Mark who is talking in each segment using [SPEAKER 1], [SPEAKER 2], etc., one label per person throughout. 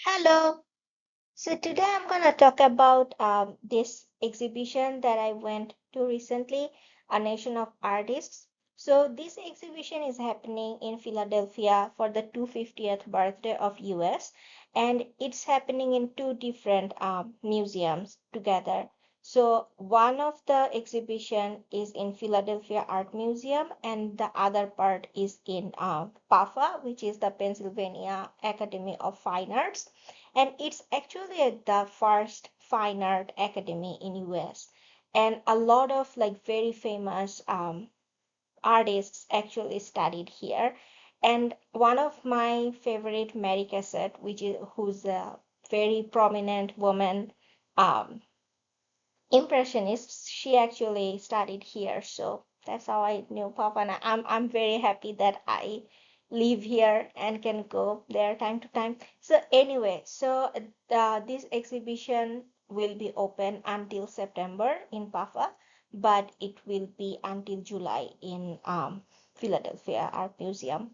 [SPEAKER 1] Hello. So today I'm going to talk about this exhibition that I went to recently, A Nation of Artists. So this exhibition is happening in Philadelphia for the 250th birthday of US, and it's happening in two different museums together. So one of the exhibition is in Philadelphia Art Museum, and the other part is in PAFA, which is the Pennsylvania Academy of Fine Arts, and it's actually the first fine art academy in US, and a lot of like very famous artists actually studied here. And one of my favorite Mary Cassatt, who's a very prominent woman um, impressionist, she actually studied here. So that's how I knew Papa, and I'm very happy that I live here and can go there time to time. So anyway, so this exhibition will be open until September in PAFA, but it will be until July in Philadelphia Art Museum.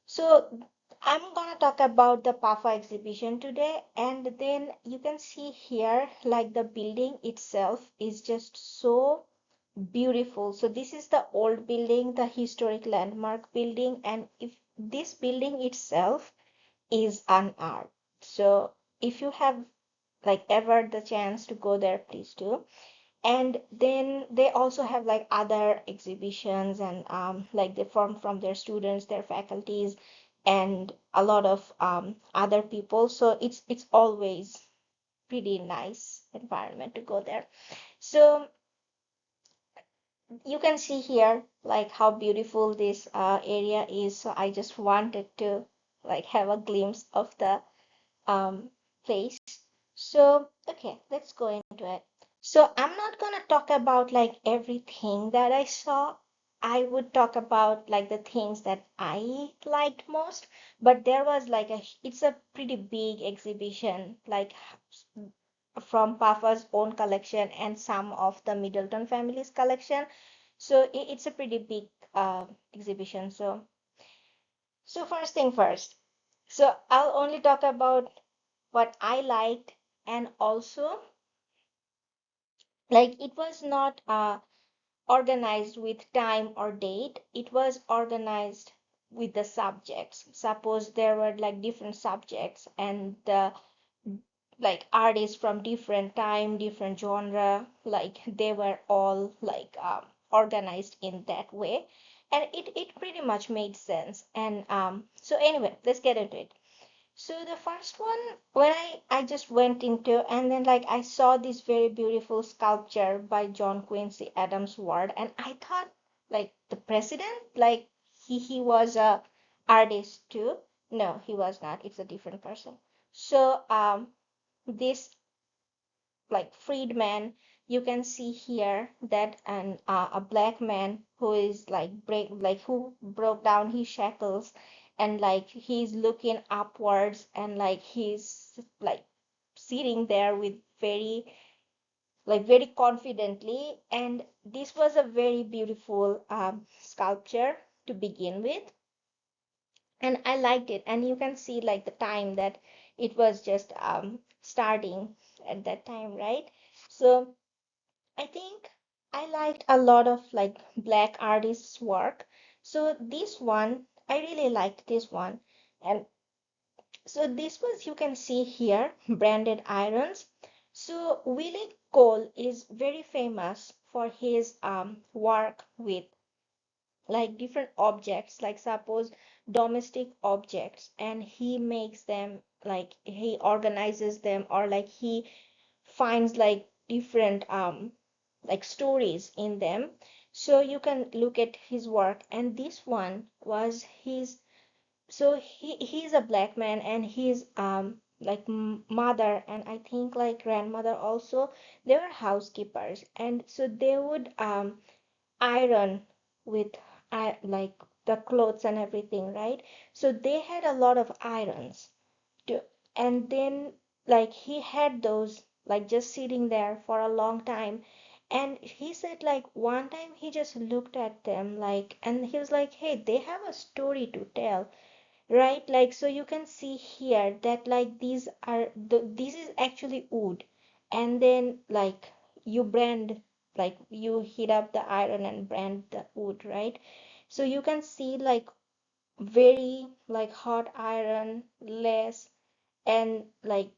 [SPEAKER 1] So I'm gonna talk about the PAFA exhibition today, and then you can see here like the building itself is just so beautiful. So this is the old building, the historic landmark building, and if this building itself is an art. So if you have like ever the chance to go there, please do. And then they also have like other exhibitions, and like they form from their students, their faculties, and a lot of other people. So it's always pretty nice environment to go there. So you can see here like how beautiful this area is. So I just wanted to like have a glimpse of the um, place. So, okay, let's go into it. So, I'm not gonna talk about like everything that I saw. I would talk about like the things that I liked most, but there was like it's a pretty big exhibition, like from Papa's own collection and some of the Middleton family's collection. So it's a pretty big exhibition. So first thing first. So I'll only talk about what I liked, and also like it was not organized with time or date, it was organized with the subjects. Suppose there were like different subjects, and the like artists from different time, different genre, like they were all like organized in that way, and it pretty much made sense. And so anyway, let's get into it. So the first one, when I just went into, and then like I saw this very beautiful sculpture by John Quincy Adams Ward, and I thought like the president, like he was a artist too. No, he was not. It's a different person. So this like freedman, you can see here that a black man who is like who broke down his shackles, and like he's looking upwards, and like he's like sitting there with very confidently. And this was a very beautiful sculpture to begin with, and I liked it. And you can see like the time that it was just starting at that time, right? So I think I liked a lot of like black artists' work. So this one, I really liked this one. And so this was, you can see here, branded irons. So Willie Cole is very famous for his work with like different objects, like suppose domestic objects, and he makes them like he organizes them, or like he finds like different like stories in them. So you can look at his work, and this one was his. So he's a black man, and his like mother, and I think like grandmother also, they were housekeepers, and so they would iron with like the clothes and everything, right? So they had a lot of irons to, and then like he had those like just sitting there for a long time. And he said like one time he just looked at them like, and he was like, hey, they have a story to tell. right? Like, so you can see here that like this is actually wood, and then like you brand, like you heat up the iron and brand the wood, right? So you can see like very like hot iron less, and like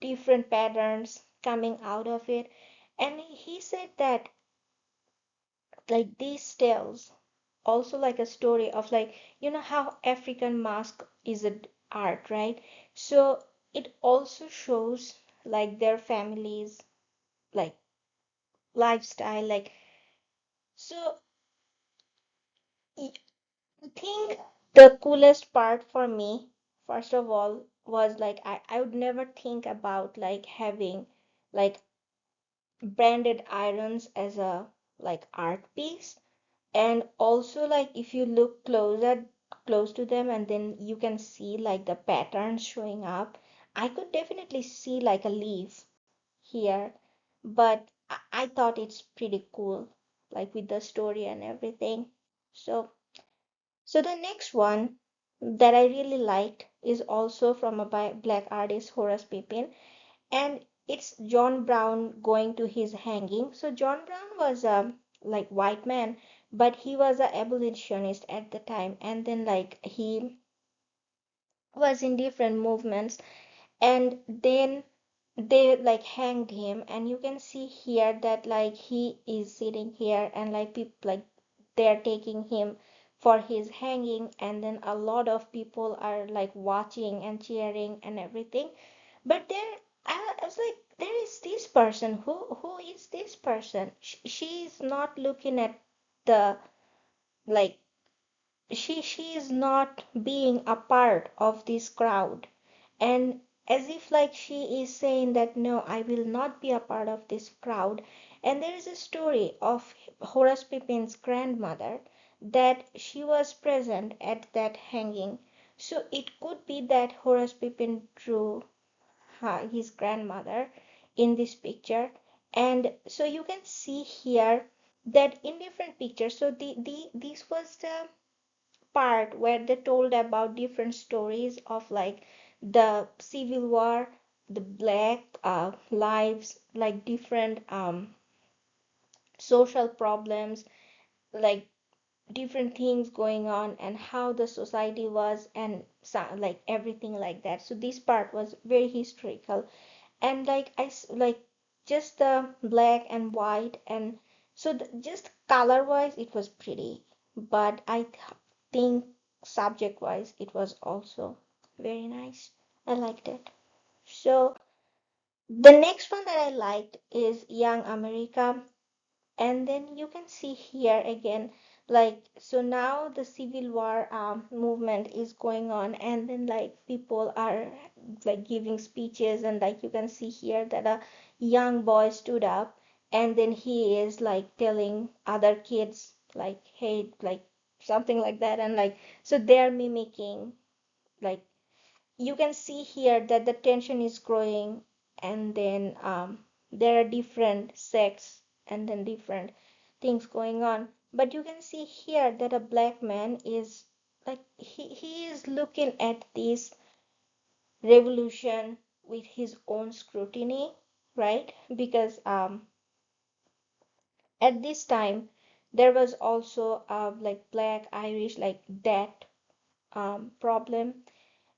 [SPEAKER 1] different patterns coming out of it. And he said that like these tells also like a story of like, you know how African mask is a art, right? So it also shows like their families, like lifestyle, like, so I think the coolest part for me, first of all, was like I would never think about like having like branded irons as a like art piece. And also like if you look close to them, and then you can see like the patterns showing up. I could definitely see like a leaf here, but I thought it's pretty cool, like with the story and everything. So the next one that I really liked is also from a black artist, Horace Pippin, and it's John Brown going to his hanging. So John Brown was a like white man, but he was a abolitionist at the time, and then like he was in different movements, and then they like hanged him. And you can see here that like he is sitting here, and like people like they're taking him for his hanging, and then a lot of people are like watching and cheering and everything. But there, I was like, there is this person. Who is this person? She is not looking at the like she is not being a part of this crowd, and as if like she is saying that no, I will not be a part of this crowd. And there is a story of Horace Pippin's grandmother, that she was present at that hanging. So it could be that Horace Pippin drew his grandmother in this picture. And so you can see here that in different pictures, so the this was the part where they told about different stories of like the civil war, the black lives, like different social problems, like different things going on, and how the society was, and so, like everything like that. So this part was very historical. And like like just the black and white, and so just color wise it was pretty, but think subject wise it was also very nice. I liked it. So the next one that I liked is Young America. And then you can see here again, like, so now the civil war movement is going on, and then like people are like giving speeches, and like you can see here that a young boy stood up, and then he is like telling other kids like, hey, like something like that. And like, so they're mimicking, like you can see here that the tension is growing, and then there are different sects, and then different things going on. But you can see here that a black man is like he is looking at this revolution with his own scrutiny, right? Because at this time there was also like black Irish like that problem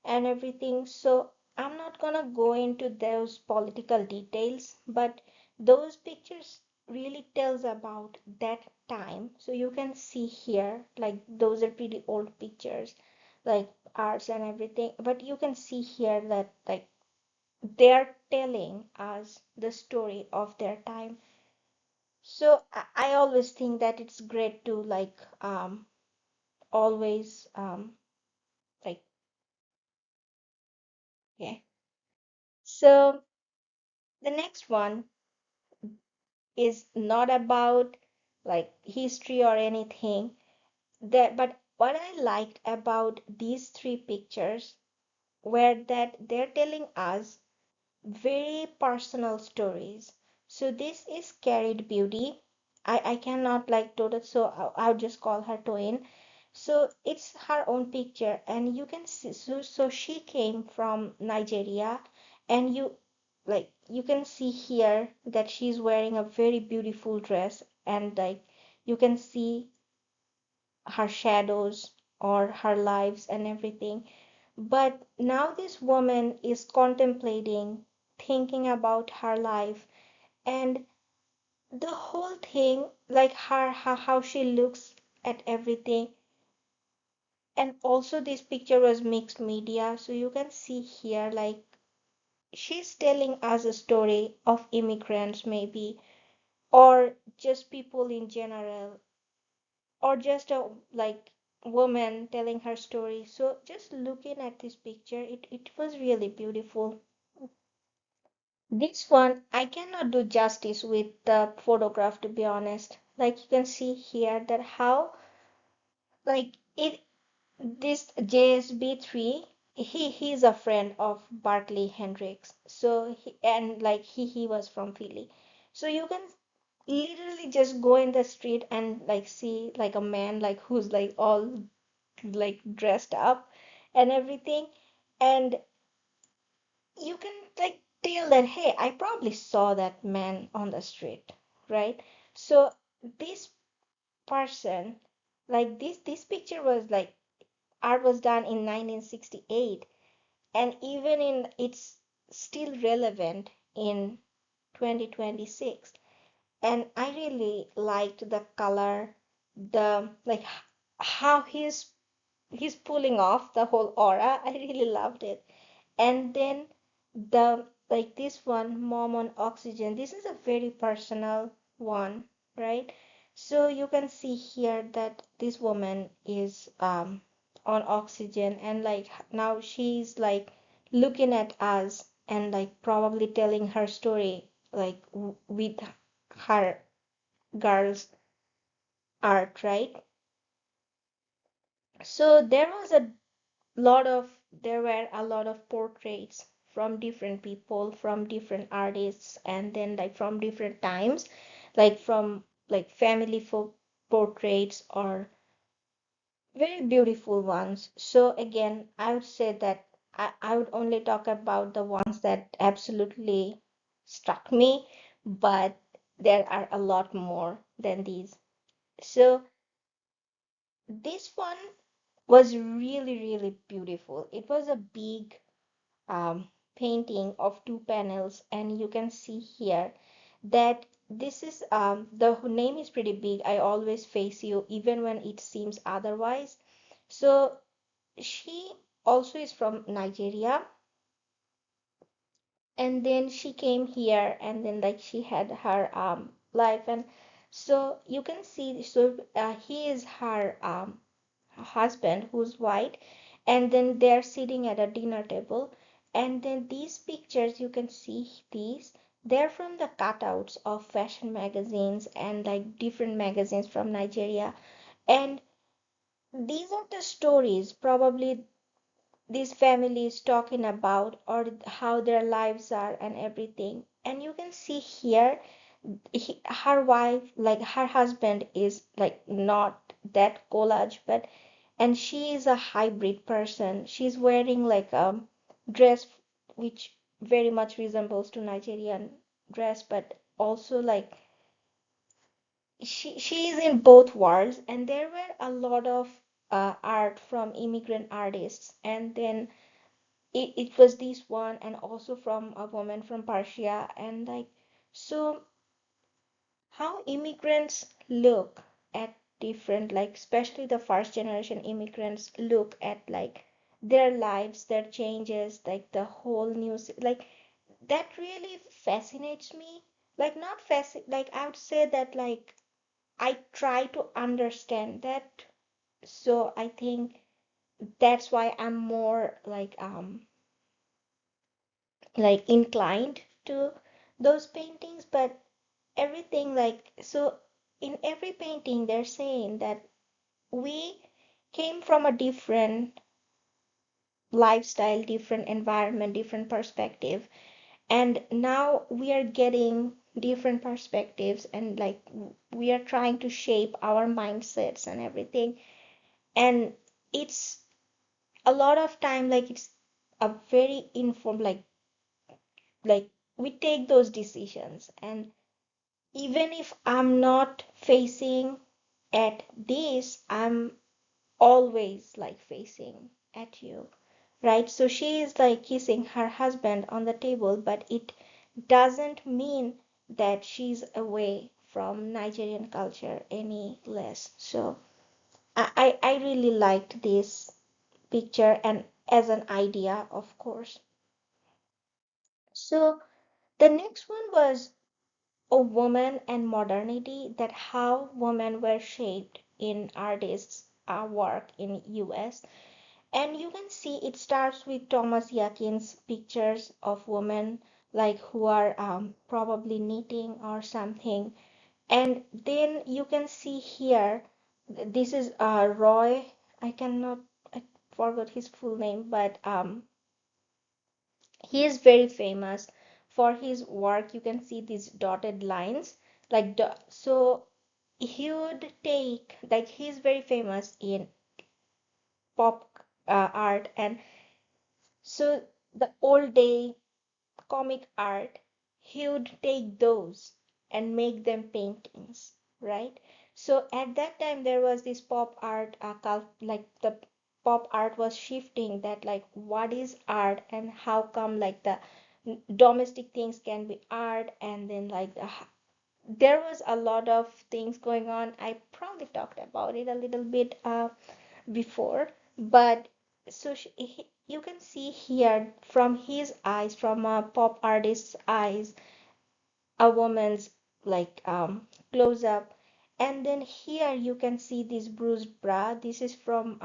[SPEAKER 1] and everything. So I'm not gonna go into those political details, but those pictures really tells about that time. So you can see here, like those are pretty old pictures, like arts and everything. But you can see here that like they're telling us the story of their time. So I always think that it's great to like always like yeah. So the next one is not about like history or anything, that but what I liked about these three pictures were that they're telling us very personal stories. So this is Carried Beauty. I cannot like total, so I'll just call her Toyin. So it's her own picture, and you can see. So she came from Nigeria, and you can see here that she's wearing a very beautiful dress, and like you can see her shadows or her lives and everything. But now this woman is contemplating, thinking about her life, and the whole thing, like how she looks at everything. And also this picture was mixed media, so you can see here like she's telling us a story of immigrants maybe, or just people in general, or just a like woman telling her story. So just looking at this picture, it was really beautiful. This one I cannot do justice with the photograph, to be honest. Like you can see here that how like it this JSB3, he's a friend of Bartley Hendricks. So and like he was from Philly. So you can literally just go in the street and like see like a man like who's like all like dressed up and everything, and you can like tell that hey, I probably saw that man on the street, right? So this person, like this picture was like art was done in 1968, and even in it's still relevant in 2026. And I really liked the color, the like how he's pulling off the whole aura. I really loved it. And then the like this one, mom on oxygen, this is a very personal one, right? So you can see here that this woman is on oxygen, and like now she's like looking at us and like probably telling her story like with her girl's art, right? So there were a lot of portraits from different people, from different artists, and then like from different times, like from like family portraits or very beautiful ones. So again, I would say that I would only talk about the ones that absolutely struck me, but there are a lot more than these. So this one was really, really beautiful. It was a big um, painting of two panels, and you can see here that this is the name is pretty big. I always face you, even when it seems otherwise. So she also is from Nigeria, and then she came here, and then like she had her life, and so you can see. So he is her husband who's white, and then they're sitting at a dinner table, and then these pictures you can see these, they're from the cutouts of fashion magazines and like different magazines from Nigeria, and these are the stories probably these families talking about or how their lives are and everything. And you can see here her wife, like her husband is like not that collage, but and she is a hybrid person. She's wearing like a dress which very much resembles to Nigerian dress, but also like she is in both worlds. And there were a lot of art from immigrant artists, and then it was this one, and also from a woman from Persia, and like so how immigrants look at different, like especially the first generation immigrants look at like their lives, their changes, like the whole news, like that really fascinates me. Like not like I would say that like I try to understand that. So I think that's why I'm more like inclined to those paintings. But everything like so in every painting they're saying that we came from a different lifestyle, different environment, different perspective, and now we are getting different perspectives, and like we are trying to shape our mindsets and everything. And it's a lot of time like it's a very informed like we take those decisions, and even if I'm not facing at this, I'm always like facing at you, right? So she is like kissing her husband on the table, but it doesn't mean that she's away from Nigerian culture any less. So I really liked this picture and as an idea, of course. So the next one was a woman and modernity, that how women were shaped in artists' work in US. And you can see it starts with Thomas Yakin's pictures of women like who are probably knitting or something. And then you can see here, this is Roy. I cannot, I forgot his full name, but he is very famous for his work. You can see these dotted lines, so he would take like he's very famous in pop art, and so the old day comic art, he would take those and make them paintings, right? So at that time there was this pop art, like the pop art was shifting that like what is art and how come like the domestic things can be art, and then like there was a lot of things going on. I probably talked about it a little bit before, but so you can see here from his eyes, from a pop artist's eyes, a woman's like close up, and then here you can see this bruised bra. This is from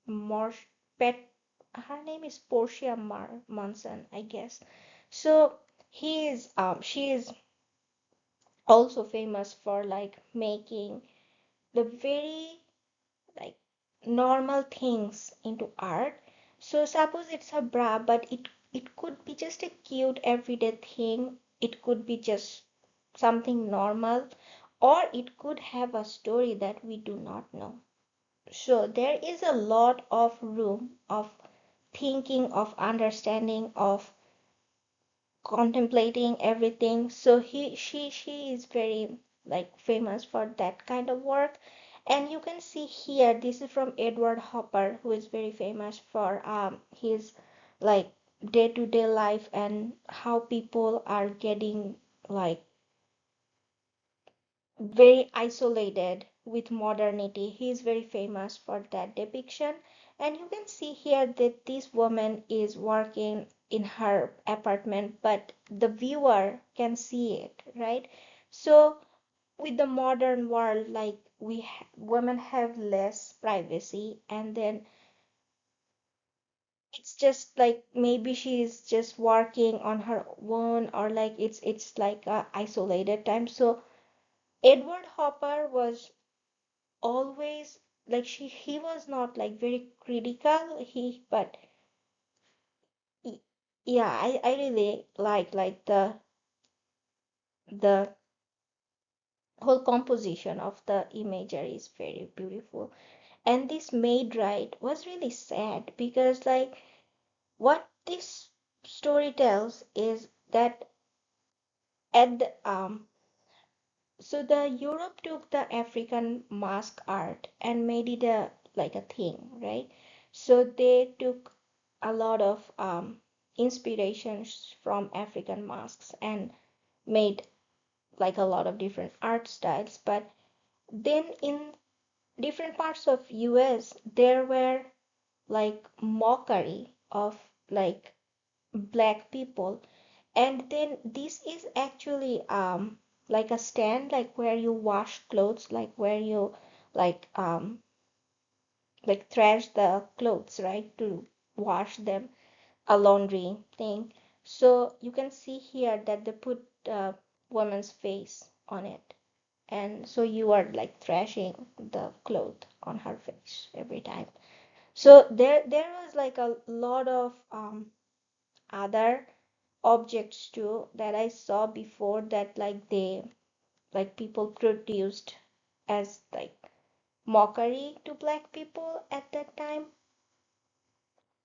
[SPEAKER 1] Marsh Pet. Her name is Portia Monson, I guess. So she is also famous for like making the very like normal things into art. So suppose it's a bra, but it could be just a cute everyday thing. It could be just something normal, or it could have a story that we do not know. So there is a lot of room of thinking, of understanding, of contemplating everything. So she is very like famous for that kind of work. And you can see here, this is from Edward Hopper, who is very famous for his like day-to-day life and how people are getting like very isolated with modernity. He is very famous for that depiction. And you can see here that this woman is working in her apartment, but the viewer can see it, right? So with the modern world, like women have less privacy, and then it's just like maybe she's just working on her own, or like it's like a isolated time. So Edward Hopper was always like he was not like very critical, but he, yeah, I really like the whole composition of the imagery is very beautiful. And this maid ride was really sad because like what this story tells is that at the so the Europe took the African mask art and made it a like a thing, right? So they took a lot of inspirations from African masks and made like a lot of different art styles. But then in different parts of US there were like mockery of like black people. And then this is actually like a stand like where you wash clothes, like where you like like trash the clothes, right, to wash them, a laundry thing. So you can see here that they put woman's face on it, and so you are like thrashing the cloth on her face every time. So there was like a lot of other objects too that I saw before, that like they like people produced as like mockery to black people at that time.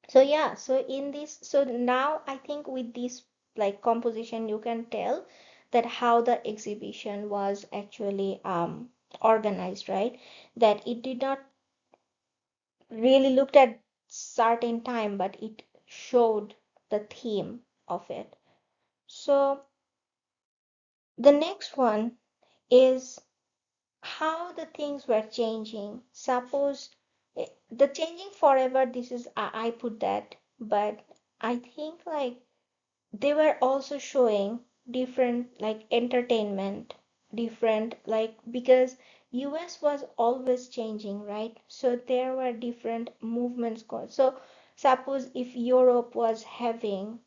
[SPEAKER 1] So yeah, so in this, so now I think with this like composition, you can tell that how the exhibition was actually organized, right? That it did not really looked at certain time, but it showed the theme of it. So the next one is how the things were changing. Suppose the changing forever, this is, I put that, but I think like they were also showing different like entertainment, different like because US was always changing, right? So there were different movements going. So suppose if Europe was having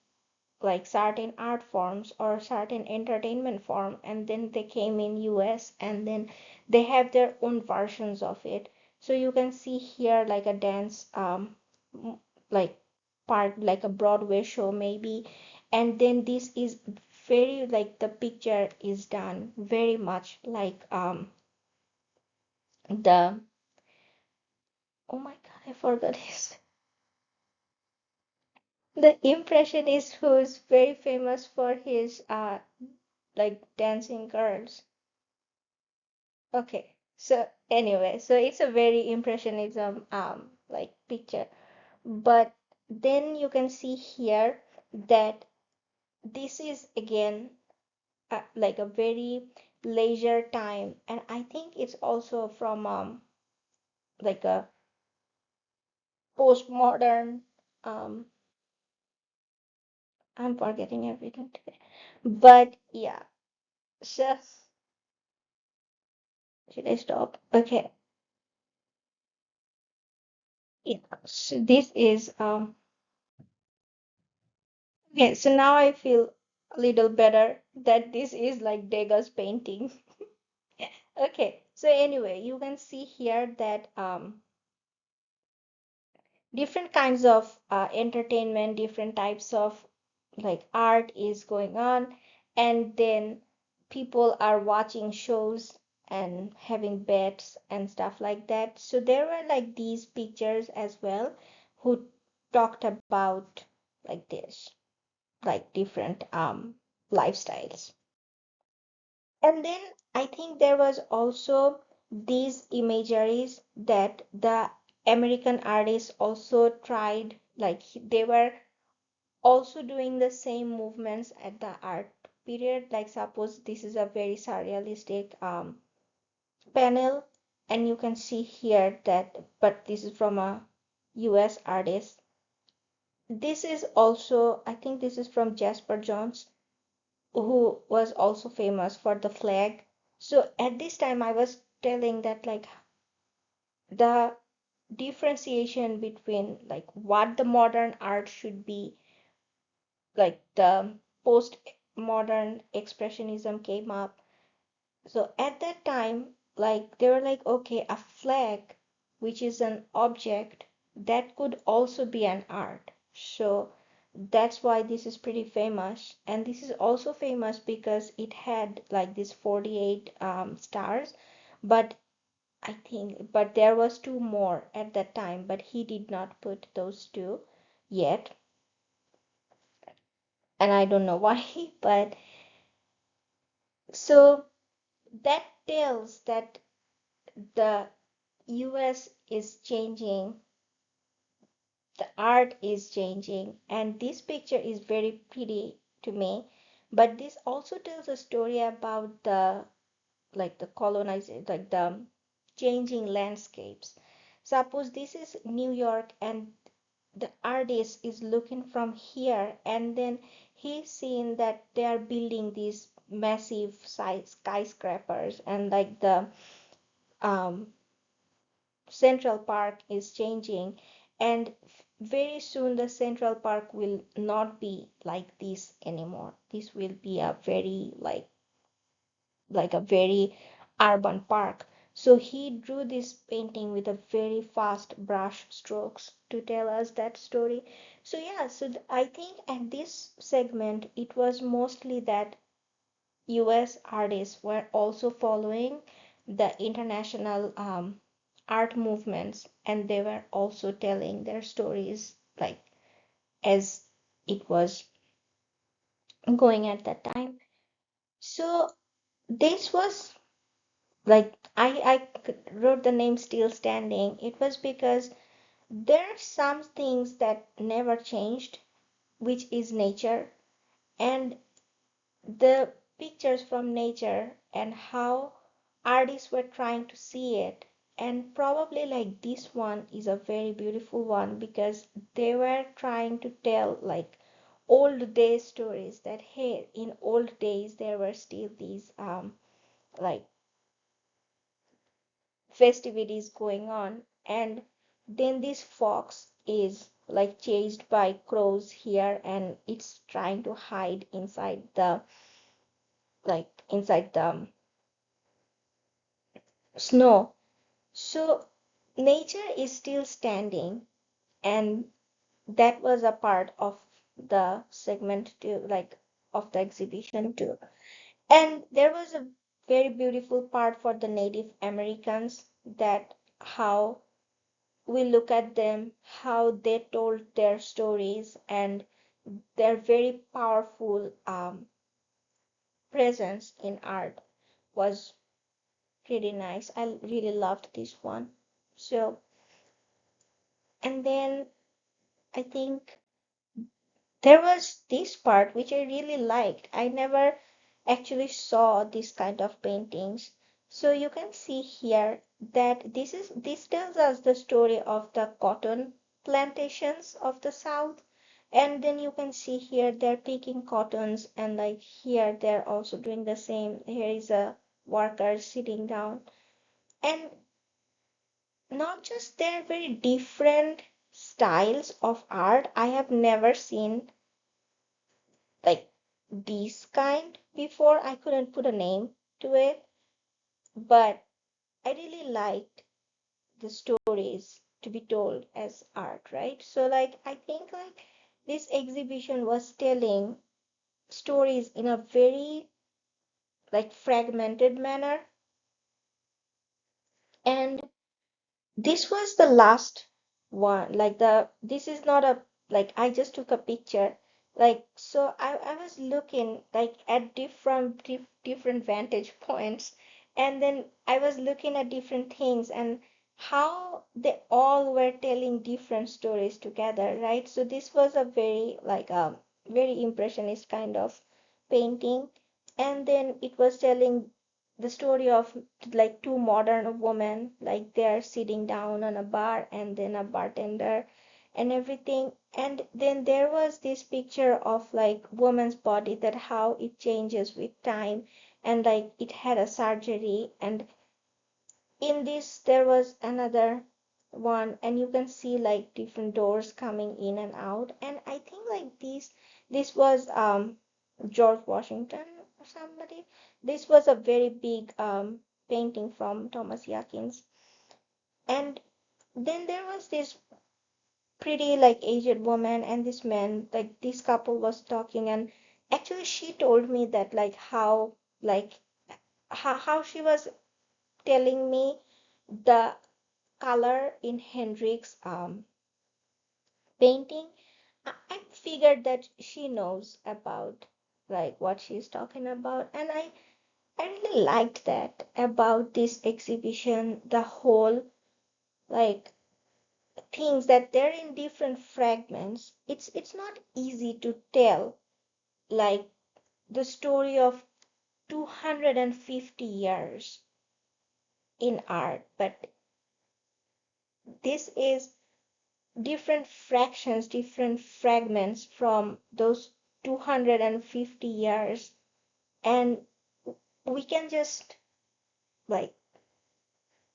[SPEAKER 1] like certain art forms or certain entertainment form, and then they came in US and then they have their own versions of it. So you can see here like a dance like part like a Broadway show maybe, and then this is very like the picture is done very much like the, oh my god, I forgot his, the impressionist who's very famous for his like dancing girls. Okay, so anyway, so it's a very impressionism like picture. But then you can see here that this is again like a very leisure time, and I think it's also from like a postmodern um I'm forgetting everything today. But yeah, so should I stop? Okay. Yeah. So this is okay, so now I feel a little better that this is like Degas painting. Okay, so anyway, you can see here that different kinds of entertainment, different types of like art is going on, and then people are watching shows and having bets and stuff like that. So there were like these pictures as well who talked about like this, like different lifestyles. And then I think there was also these imageries that the American artists also tried, like they were also doing the same movements at the art period. Like suppose this is a very surrealistic panel, and you can see here that, but this is from a US artist. This is also, I think this is from Jasper Johns, who was also famous for the flag. So at this time, I was telling that like the differentiation between like what the modern art should be, like the post-modern expressionism came up. So at that time, like they were like, okay, a flag, which is an object, that could also be an art. So that's why this is pretty famous. And this is also famous because it had like this 48 stars. But I think, but there was two more at that time, but he did not put those two yet. And I don't know why, but so that tells that the US is changing, the art is changing, and this picture is very pretty to me. But this also tells a story about the like the colonization, like the changing landscapes. Suppose this is New York and the artist is looking from here, and then he's seeing that they are building these massive size skyscrapers, and like the um, Central Park is changing, and very soon the Central Park will not be like this anymore. This will be a very like a very urban park. So he drew this painting with a very fast brush strokes to tell us that story. So yeah, so I think at this segment it was mostly that US artists were also following the international art movements, and they were also telling their stories like as it was going at that time. So this was like I wrote the name Still Standing. It was because there are some things that never changed, which is nature, and the pictures from nature and how artists were trying to see it. And probably like this one is a very beautiful one because they were trying to tell like old day stories that hey, in old days there were still these like festivities going on, and then this fox is like chased by crows here and it's trying to hide inside the snow. So nature is still standing, and that was a part of the segment too, like of the exhibition too. And there was a very beautiful part for the Native Americans, that how we look at them, how they told their stories, and their very powerful presence in art was pretty nice. I really loved this one. So, and then I think there was this part which I really liked. I never actually saw this kind of paintings. So you can see here that this tells us the story of the cotton plantations of the South. And then you can see here they're picking cottons, and like here they're also doing the same. Here is a worker sitting down. And not just they're very different styles of art. I have never seen like these kind before. I couldn't put a name to it, but I really liked the stories to be told as art, right? So like I think like this exhibition was telling stories in a very like fragmented manner, and this was the last one. Like this is not a like I just took a picture. Like so I was looking like at different vantage points, and then I was looking at different things and how they all were telling different stories together, right? So this was a very like very impressionist kind of painting. And then it was telling the story of like two modern women, like they're sitting down on a bar and then a bartender and everything. And then there was this picture of like woman's body, that how it changes with time, and like it had a surgery. And in this there was another one, and you can see like different doors coming in and out. And I think like this was George Washington or somebody. This was a very big painting from Thomas Yakins. And then there was this pretty like aged woman and this man, like this couple was talking. And actually she told me that like like how she was telling me the color in Hendrik's painting. I figured that she knows about like what she's talking about. And I really liked that about this exhibition, the whole like things that they're in different fragments. It's not easy to tell like the story of 250 years in art, but this is different fractions, different fragments from those 250 years. And we can just like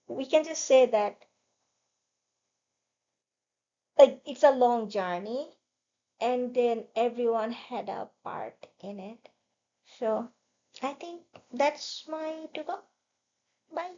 [SPEAKER 1] we can just say that like it's a long journey, and then everyone had a part in it. So I think that's my to go. Bye.